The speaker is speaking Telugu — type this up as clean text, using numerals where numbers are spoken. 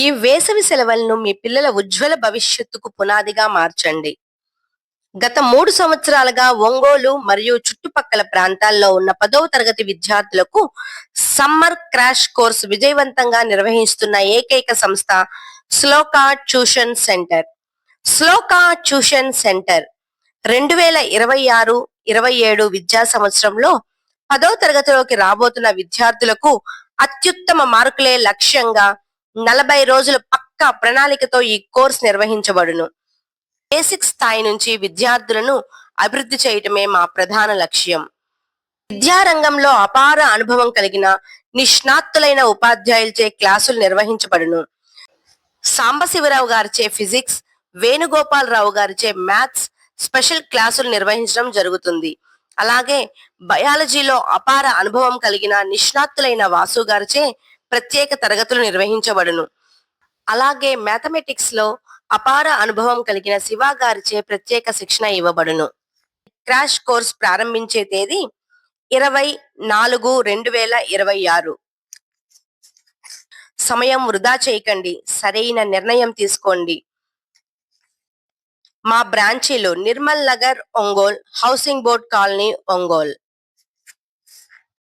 ఈ వేసవి సెలవులను మీ పిల్లల ఉజ్వల భవిష్యత్తుకు పునాదిగా మార్చండి. గత 3 సంవత్సరాలుగా ఒంగోలు మరియు చుట్టుపక్కల ప్రాంతాల్లో ఉన్న 10వ తరగతి విద్యార్థులకు సమ్మర్ క్రాష్ కోర్స్ విజయవంతంగా నిర్వహిస్తున్న ఏకైక సంస్థ శ్లోక ట్యూషన్ సెంటర్. శ్లోక ట్యూషన్ సెంటర్ 2026-27 విద్యా సంవత్సరంలో 10వ తరగతిలోకి రాబోతున్న విద్యార్థులకు అత్యుత్తమ మార్కులే లక్ష్యంగా 40 రోజుల పక్కా ప్రణాళికతో ఈ కోర్స్ నిర్వహించబడును. బేసిక్ స్థాయి నుంచి విద్యార్థులను అభివృద్ధి చేయటమే మా ప్రధాన లక్ష్యం. విద్యారంగంలో అపార అనుభవం కలిగిన నిష్ణాతులైన ఉపాధ్యాయులచే క్లాసులు నిర్వహించబడును. సాంబశివరావు గారిచే ఫిజిక్స్, వేణుగోపాలరావు గారిచే మ్యాథ్స్ స్పెషల్ క్లాసులు నిర్వహించడం జరుగుతుంది. అలాగే బయాలజీలో అపార అనుభవం కలిగిన నిష్ణాతులైన వాసు గారిచే ప్రత్యేక తరగతులు నిర్వహించబడును. అలాగే మ్యాథమెటిక్స్ లో అపార అనుభవం కలిగిన శివ గారిచే ప్రత్యేక శిక్షణ ఇవ్వబడును. క్రాష్ కోర్స్ ప్రారంభించే తేదీ 20/4/2026. సమయం వృధా చేయకండి, సరైన నిర్ణయం తీసుకోండి. మా బ్రాంచీలు Nirmal Nagar Ongole, housing board colony Ongole.